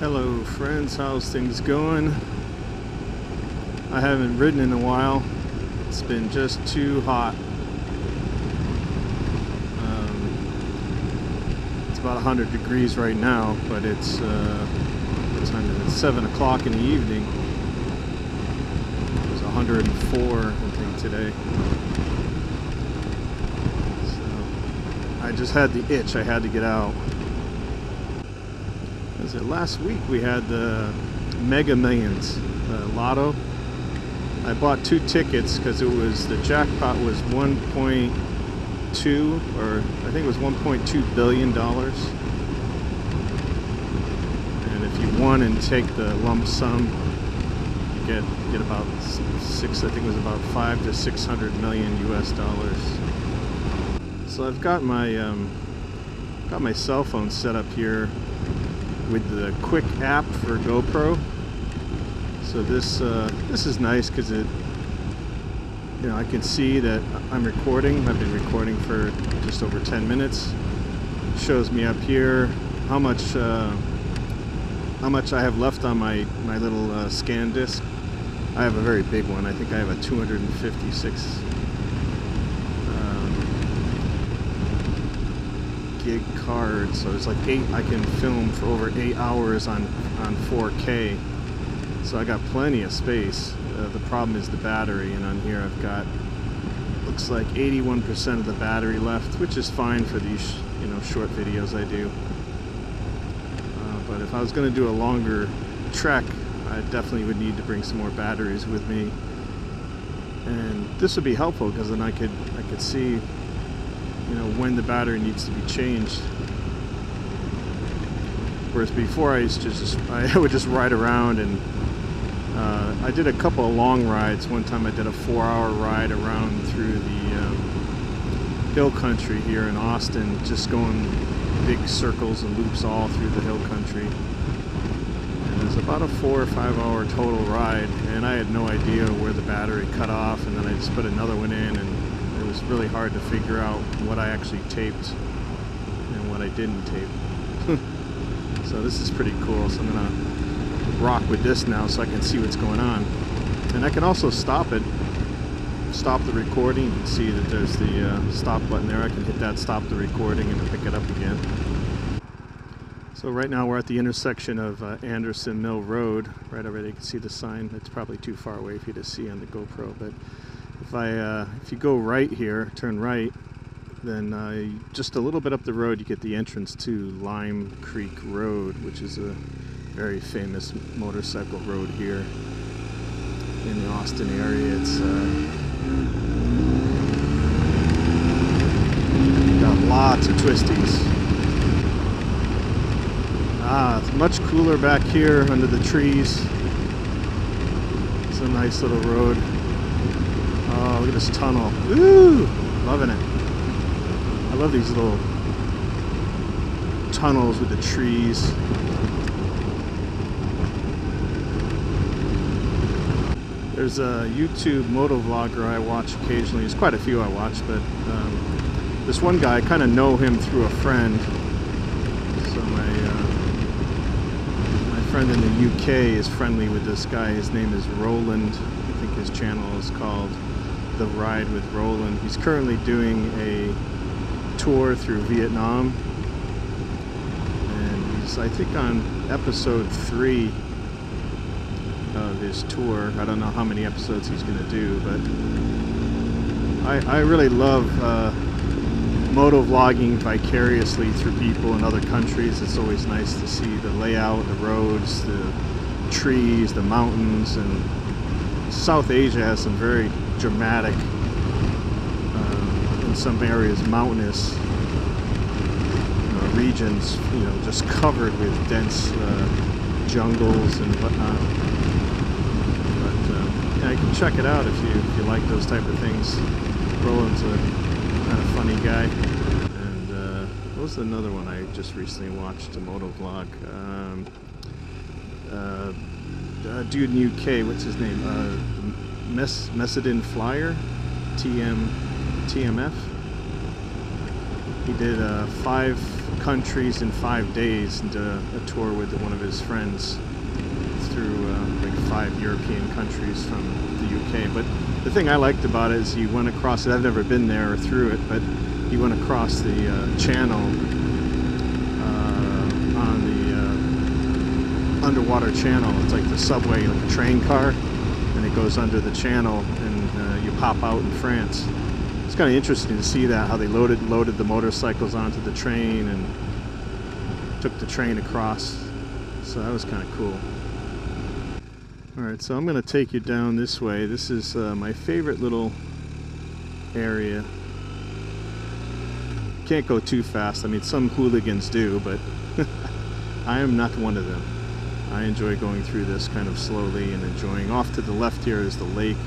Hello friends, how's things going? I haven't ridden in a while. It's been just too hot. It's about 100 degrees right now, but it's what time is it? 7 o'clock in the evening. It was 104 I think today. So I just had the itch, I had to get out. Last week we had the Mega Millions lotto. I bought 2 tickets because it was, the jackpot was 1.2, or I think it was $1.2 billion. And if you won and take the lump sum, you get about I think it was about 5 to 600 million US dollars. So I've got my cell phone set up here with the Quik app for GoPro. So this is nice because it, I can see that I'm recording. I've been recording for just over 10 minutes. It shows me up here how much I have left on my little scan disc. I have a very big one. I think I have a 256 gig card, so it's like I can film for over 8 hours on 4K, so I got plenty of space. The problem is the battery, and on here I've got, looks like 81% of the battery left, which is fine for these short videos I do. But if I was going to do a longer trek, I definitely would need to bring some more batteries with me, and this would be helpful because then I could see when the battery needs to be changed. Whereas before I would just ride around, and I did a couple of long rides. One time I did a 4-hour ride around through the hill country here in Austin, just going big circles and loops all through the hill country. And it was about a 4 or 5 hour total ride, and I had no idea where the battery cut off, and then I just put another one in, and it was really hard to figure out what I actually taped and what I didn't tape. So this is pretty cool. So I'm gonna rock with this now so I can see what's going on. And I can also stop the recording. You can see that there's the stop button there. I can hit that, stop the recording, and pick it up again. So right now we're at the intersection of Anderson Mill Road. Right over there you can see the sign. It's probably too far away for you to see on the GoPro, but if you go right here, turn right, then just a little bit up the road you get the entrance to Lime Creek Road, which is a very famous motorcycle road here in the Austin area. It's got lots of twisties. It's much cooler back here under the trees. It's a nice little road. Oh, look at this tunnel. Ooh, loving it. I love these little tunnels with the trees. There's a YouTube moto-vlogger I watch occasionally. There's quite a few I watch, but this one guy, I kind of know him through a friend. So my friend in the UK is friendly with this guy. His name is Roland. I think his channel is called The Ride with Roland. He's currently doing a tour through Vietnam, and he's, I think, on episode 3 of his tour. I don't know how many episodes he's going to do, but I really love moto-vlogging vicariously through people in other countries. It's always nice to see the layout, the roads, the trees, the mountains, and South Asia has some very dramatic, in some areas mountainous regions, just covered with dense jungles and whatnot. But yeah, you can check it out if you like those type of things. Roland's a kind of funny guy. And what was another one I just recently watched, a moto vlog? Dude in UK, what's his name? Messedin Flyer, TMF. He did 5 countries in 5 days, and a tour with one of his friends through like 5 European countries from the UK. But the thing I liked about it is he went across it. I've never been there or through it, but he went across the channel on the underwater channel. It's like the subway, like a train car, and it goes under the channel, and you pop out in France. It's kind of interesting to see that, how they loaded the motorcycles onto the train and took the train across. So that was kind of cool. Alright, so I'm going to take you down this way. This is my favorite little area. Can't go too fast. I mean, some hooligans do, but I am not one of them. I enjoy going through this kind of slowly and enjoying. Off to the left here is the lake.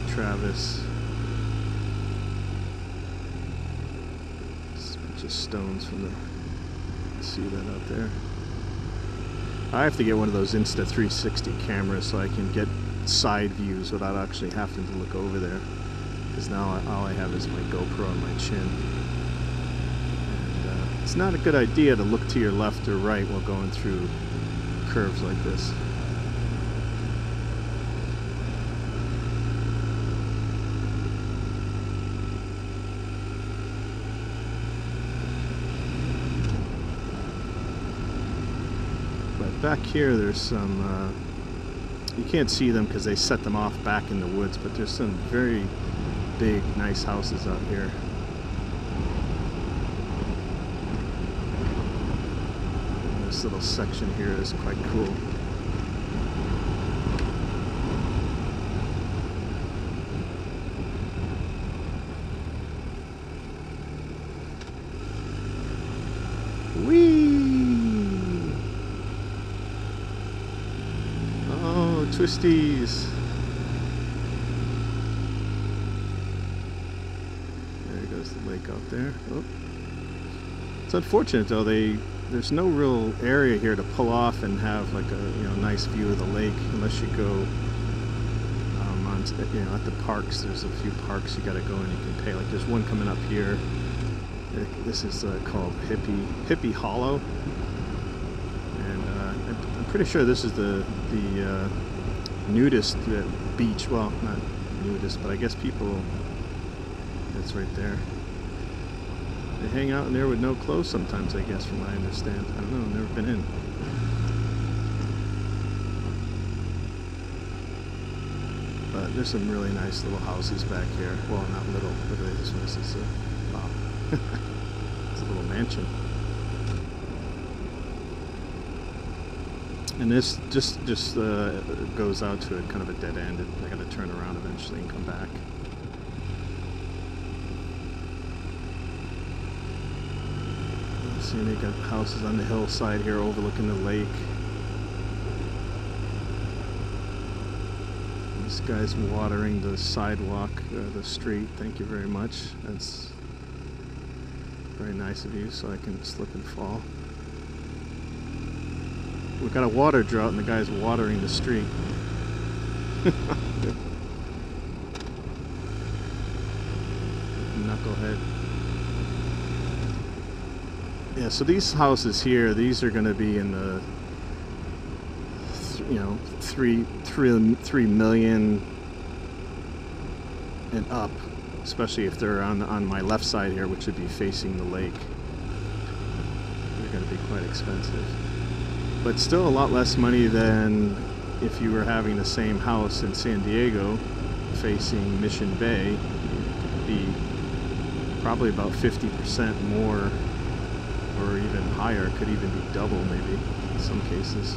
Travis. Just a bunch of stones from the, see that out there. I have to get one of those Insta360 cameras so I can get side views without actually having to look over there, because now all I have is my GoPro on my chin, and it's not a good idea to look to your left or right while going through curves like this. Back here there's some, you can't see them because they set them off back in the woods, but there's some very big, nice houses out here. And this little section here is quite cool. Whee! Twisties. There goes the lake out there. Oh. It's unfortunate though, there's no real area here to pull off and have like a nice view of the lake, unless you go onto, at the parks. There's a few parks you got to go and you can pay. Like there's one coming up here. This is called Hippie Hollow, and I'm pretty sure this is the nudist beach. Well, not nudist, but I guess people, that's right there. They hang out in there with no clothes sometimes, I guess, from what I understand. I don't know, I've never been in. But there's some really nice little houses back here. Well, not little, look at this one. This is wow. It's a little mansion. And this just goes out to a kind of a dead end. I got to turn around eventually and come back. See, they got houses on the hillside here overlooking the lake. This guy's watering the sidewalk, the street. Thank you very much. That's very nice of you, so I can slip and fall. We've got a water drought and the guy's watering the street. Knucklehead. Yeah, so these houses here, these are going to be in the, 3 million and up, especially if they're on my left side here, which would be facing the lake. They're going to be quite expensive. But still a lot less money than if you were having the same house in San Diego facing Mission Bay. It could be probably about 50% more, or even higher. It could even be double maybe in some cases.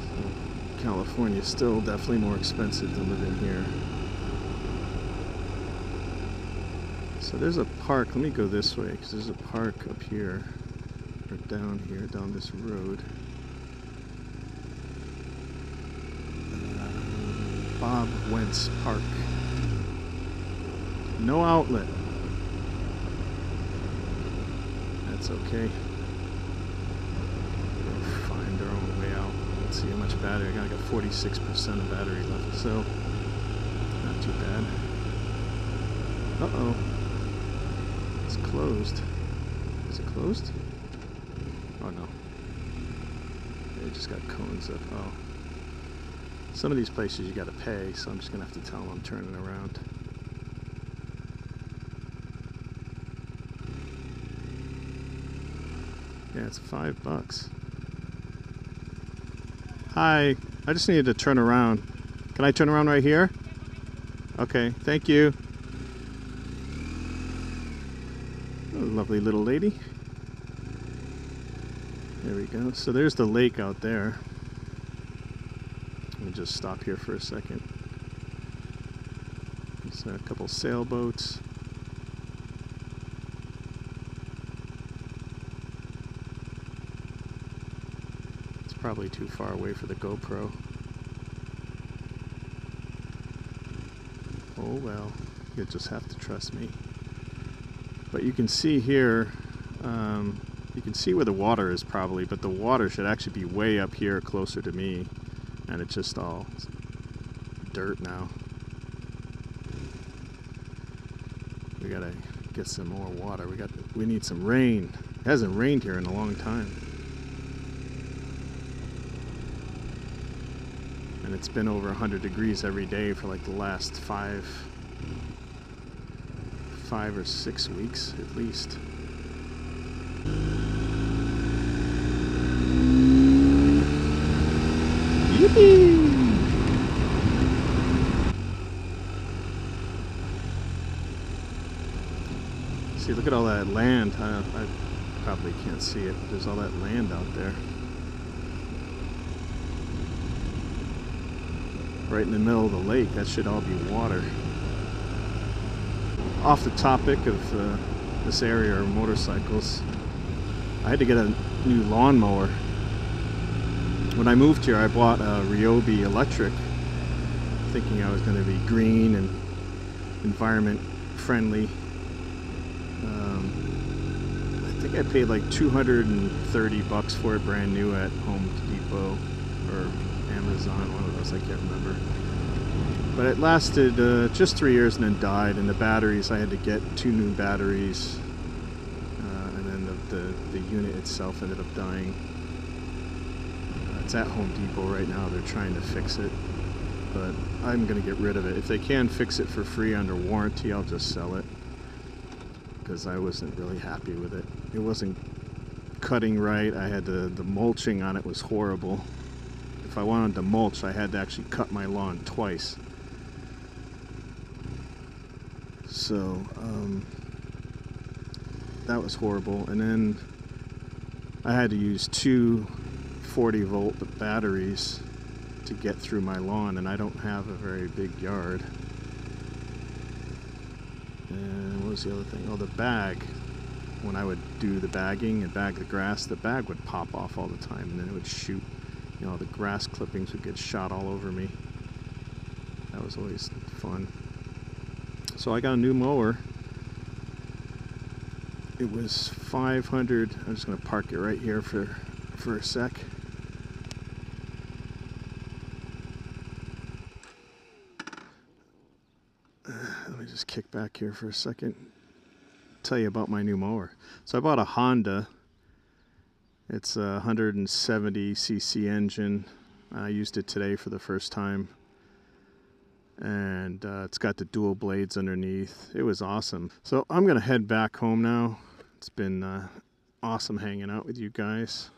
So California is still definitely more expensive than living here. So there's a park. Let me go this way because there's a park up here. Down here, down this road. Bob Wentz Park. No outlet. That's okay. We'll find our own way out. Let's see how much battery I got. I got 46% of battery left, so not too bad. Uh-oh. It's closed. Is it closed? Oh no. They just got cones up. Oh. Some of these places you gotta pay, so I'm just gonna have to tell them I'm turning around. Yeah, it's $5. Hi, I just needed to turn around. Can I turn around right here? Okay, thank you. Oh, lovely little lady. There we go. So there's the lake out there. Let me just stop here for a second. There's a couple sailboats. It's probably too far away for the GoPro. Oh well, you'll just have to trust me. But you can see here, you can see where the water is probably, but the water should actually be way up here closer to me, and it's just all dirt now. We gotta get some more water. We need some rain. It hasn't rained here in a long time. And it's been over 100 degrees every day for like the last five or 6 weeks at least. Yippee! See, look at all that land. I probably can't see it, but there's all that land out there. Right in the middle of the lake, that should all be water. Off the topic of this area or motorcycles, I had to get a new lawnmower. When I moved here, I bought a Ryobi electric, thinking I was going to be green and environment friendly. I think I paid like $230 for it brand new at Home Depot or Amazon, one of those, I can't remember. But it lasted just 3 years and then died, and the batteries, I had to get 2 new batteries, and then the unit itself ended up dying. It's at Home Depot right now. They're trying to fix it, but I'm going to get rid of it. If they can fix it for free under warranty, I'll just sell it, because I wasn't really happy with it. It wasn't cutting right. I had the mulching on it was horrible. If I wanted to mulch, I had to actually cut my lawn twice. So that was horrible. And then I had to use 2 40-volt batteries to get through my lawn, and I don't have a very big yard. And what was the other thing? Oh, the bag. When I would do the bagging and bag the grass, the bag would pop off all the time, and then it would shoot. You know, the grass clippings would get shot all over me. That was always fun. So I got a new mower. It was $500. I'm just going to park it right here for a sec. Let me just kick back here for a second. Tell you about my new mower. So I bought a Honda. It's a 170cc engine. I used it today for the first time. And it's got the dual blades underneath. It was awesome. So I'm going to head back home now. It's been awesome hanging out with you guys.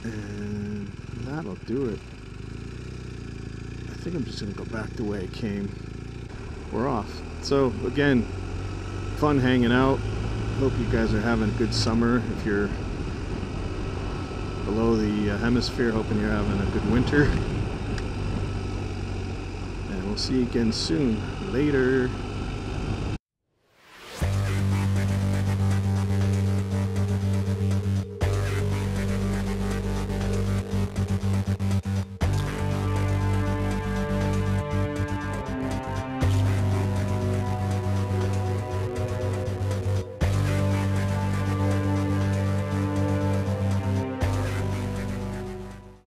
And that'll do it. I think I'm just going to go back the way I came. We're off. So again, fun hanging out. Hope you guys are having a good summer. If you're below the hemisphere, hoping you're having a good winter. And we'll see you again soon. Later.